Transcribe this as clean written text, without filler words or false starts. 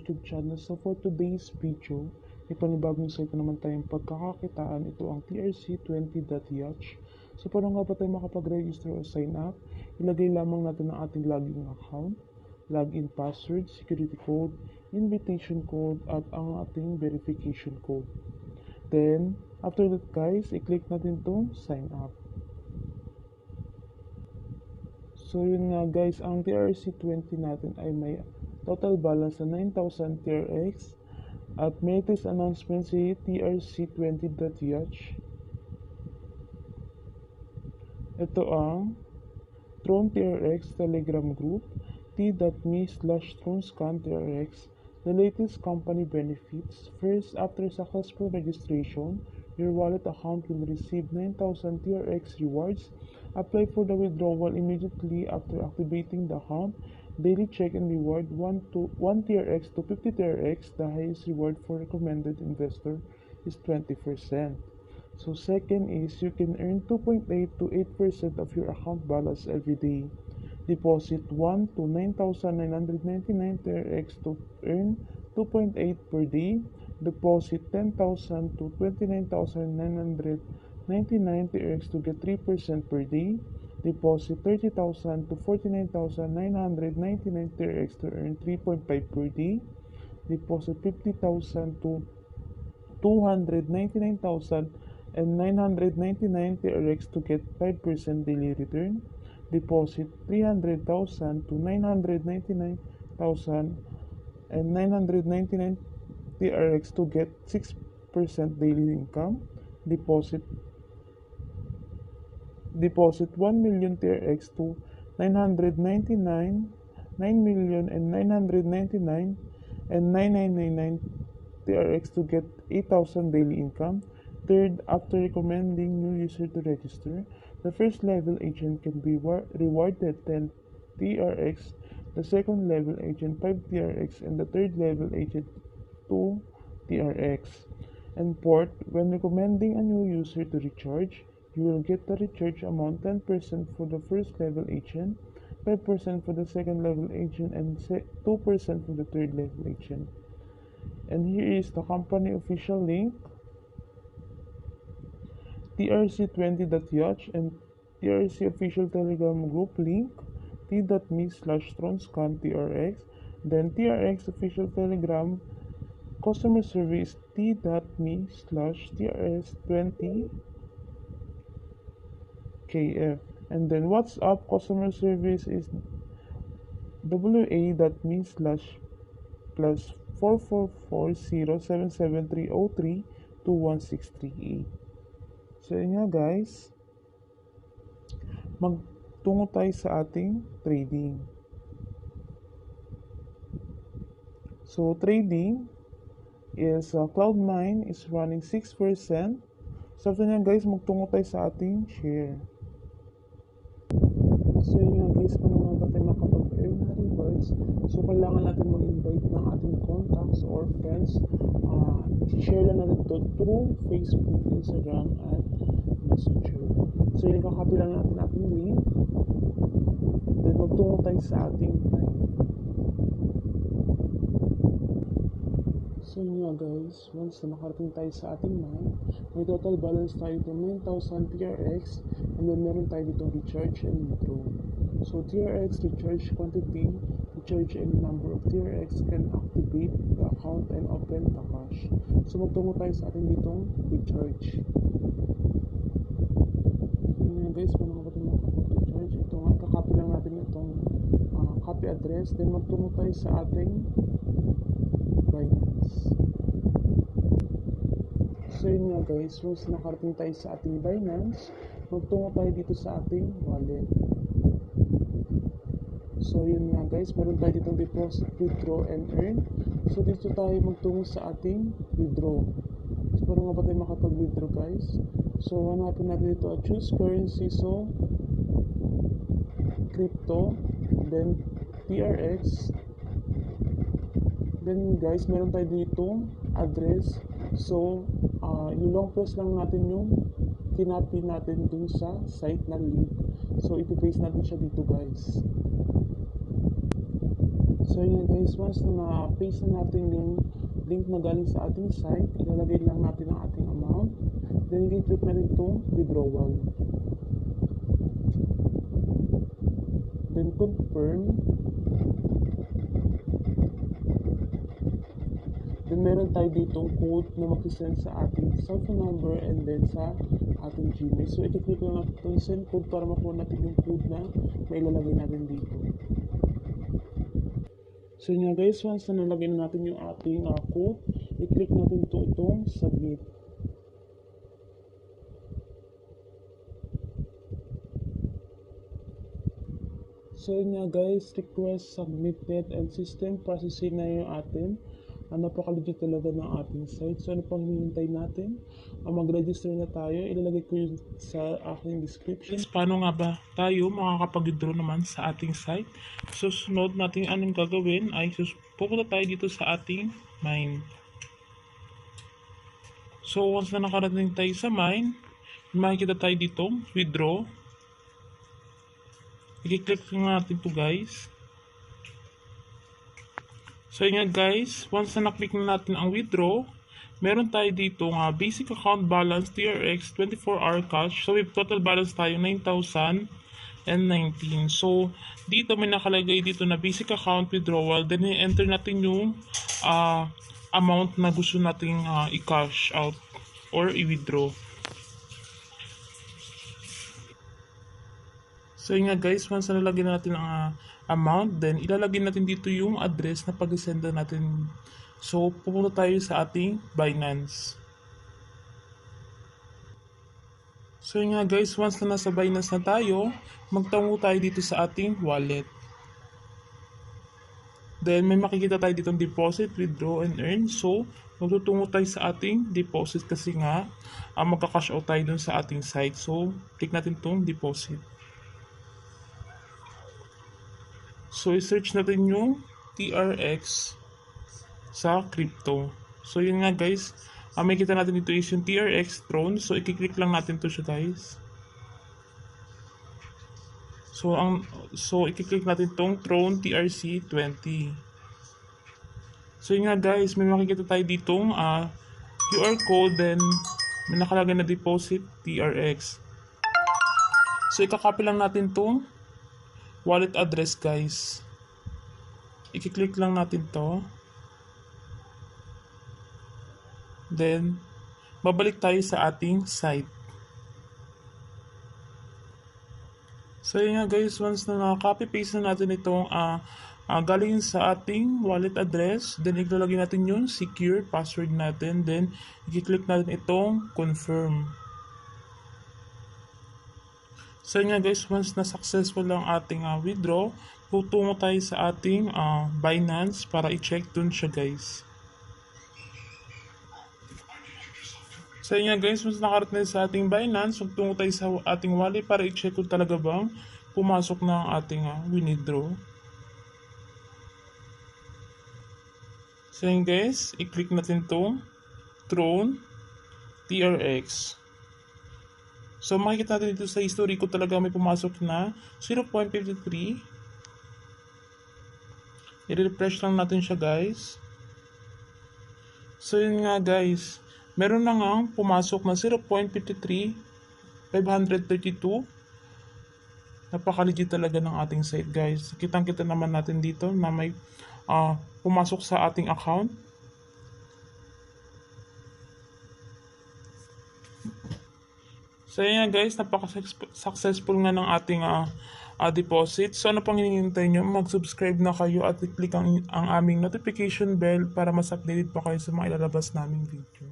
YouTube channel. So for today's video, may panibagong site na naman tayong pagkakakitaan. Ito ang TRC20.yacht. So paano nga ba tayo makapag-register o sign up? Ilagay lamang natin ang ating login account, login password, security code, invitation code, at ang ating verification code. Then, after that guys, i-click natin itong sign up. So yun nga guys, ang TRC20 natin ay may total balance na 9,000 TRX at may latest announcement si TRC20.yacht. Ito ang Tron TRX Telegram Group, t.me/TronScan TRX. The latest company benefits. First, after successful registration, your wallet account will receive 9,000 TRX rewards. Apply for the withdrawal immediately after activating the account. Daily check and reward 1 TRX to 50 TRX. The highest reward for recommended investor is 20%. So second is you can earn 2.8 to 8% of your account balance every day. Deposit 1 to 9,999 TRX to earn 2.8 per day. Deposit 10,000 to 29,999 TRX to get 3% per day. Deposit 30,000 to 49,999 TRX to earn 3.5 per day. Deposit 50,000 to 299,999 TRX to get 5% daily return. Deposit 300,000 to 999,999 TRX to get 6% daily income. Deposit 1 million TRX to 999,999 TRX to get 8,000 daily income. Third, after recommending new user to register, the first level agent can be rewarded 10 TRX, the second level agent 5 TRX, and the third level agent 2 TRX. And fourth, when recommending a new user to recharge, you will get the recharge amount 10% for the first level agent, 5% for the second level agent, and 2% for the third level agent. And here is the company official link, TRC20.yacht, and TRC official Telegram group link, t.me/TronScan TRX. Then TRX official Telegram customer service, t.me/TRS20KF. And then WhatsApp customer service is wa.me/+44407730321638. So yun nga guys, magtungo tayo sa ating trading. So trading is Cloud9 is running 6%. So after nyan guys, magtungo tayo sa ating share. So yun nga guys, paano nga ba tayo makapag-earn na rewards? So kailangan natin mag-invite ng ating contacts or friends. Share lang natin ito through Facebook, Instagram, at Messenger. So yun, kakopy lang natin ating link. Then magtungo tayo sa ating line. So yun nga guys, once na nakarating tayo sa ating line, may total balance tayo dito 9,000 TRX, and then meron tayo dito recharge and withdraw. So TRX recharge quantity, recharge any number of TRX can activate the account and open the cash. So magtungo tayo sa ating ditong recharge. Yun nga guys, paano nga ba ito makapag-recharge? Ito nga, kakopy lang natin itong copy address, then magtungo tayo sa ating Binance. So yun nga guys, once nakarating tayo sa ating Binance, magtungo tayo dito sa ating wallet. So yun nga guys, meron tayo ditong deposit, withdraw, and earn. So dito tayo magtungo sa ating withdraw. So paano nga ba tayo makapag-withdraw guys? So hanapin natin dito, choose currency, so crypto, then TRX. Then guys, meron tayo dito address. So ilong press lang natin yung kinopy natin dun sa site na link. So ipipaste natin siya dito guys. So yun guys, once na na-paste na natin yung link na galing sa ating site, ilalagay lang natin ang ating amount. Then i-click natin itong withdrawal. Then confirm. Then meron tayo ditong code na mag-send sa ating cellphone number and then sa ating Gmail. So i-click lang natin itong send code para makuha natin yung code na mailalagay natin dito. So yun nga guys, once na nalagay na natin yung ating code, i-click natin itong submit. So yun nga guys, request submitted and system processing na yung atin. Napaka-legit talaga ng ating site. So ano pang hinihintay natin? Mag-register na tayo. Ilalagay ko yun sa aking description. Paano nga ba tayo makakapag-withdraw naman sa ating site? So sunod natin anong gagawin ay pupunta tayo dito sa ating mine. So once na nakarating tayo sa mine, makikita tayo dito, withdraw. I-click lang natin to guys. So yun nga guys, once na na-click na natin ang withdraw, meron tayo dito nga basic account balance TRX 24-hour cash. So with total balance tayo 9,019. So dito may nakalagay dito na basic account withdrawal. Then i-enter natin yung amount na gusto nating i-cash out or i-withdraw. So yun nga guys, once na nalagyan natin ang amount, then ilalagay natin dito yung address na pag-senda natin. So pupunta tayo sa ating Binance. So yun nga guys, once na nasa Binance na tayo, magtungo tayo dito sa ating wallet. Then may makikita tayo dito deposit, withdraw, and earn. So magtutungo tayo sa ating deposit kasi nga magka-cash out tayo dun sa ating site. So click natin itong deposit. So, i-search natin yung TRX sa crypto. So, yun nga guys. May kita natin dito is yung TRX Tron. So, i-click lang natin to siya guys. So, i-click natin tong Tron TRC20. So, yun nga guys. May makikita tayo ditong QR code. Then, may nakalagay na deposit TRX. So, ikakopy lang natin tong wallet address guys. I-click lang natin to. Then babalik tayo sa ating site. So yun nga guys, once na na-copy paste na natin itong galing sa ating wallet address, then ilalagay natin yung secure password natin, then i-click natin itong confirm. So yun nga guys, once na successful lang ating withdraw, tutungo tayo sa ating Binance para i-check dun siya guys. So yun nga guys, once nakarating sa ating Binance, tutungo tayo sa ating wallet para i-check kung talaga bang pumasok na ang ating withdraw. So yun guys, i-click natin itong Tron TRX. So makikita natin dito sa history ko talaga may pumasok na 0.53. I-refresh lang natin siya guys. So yun nga guys, meron na nga pumasok na 0.53 532. Napaka-legit talaga ng ating site guys. Kitang-kita naman natin dito na may pumasok sa ating account. So yun guys, napaka-successful nga ng ating deposit. So ano pang hinihintay nyo? Mag-subscribe na kayo at i-click ang aming notification bell para mas updated pa kayo sa mga ilalabas naming video.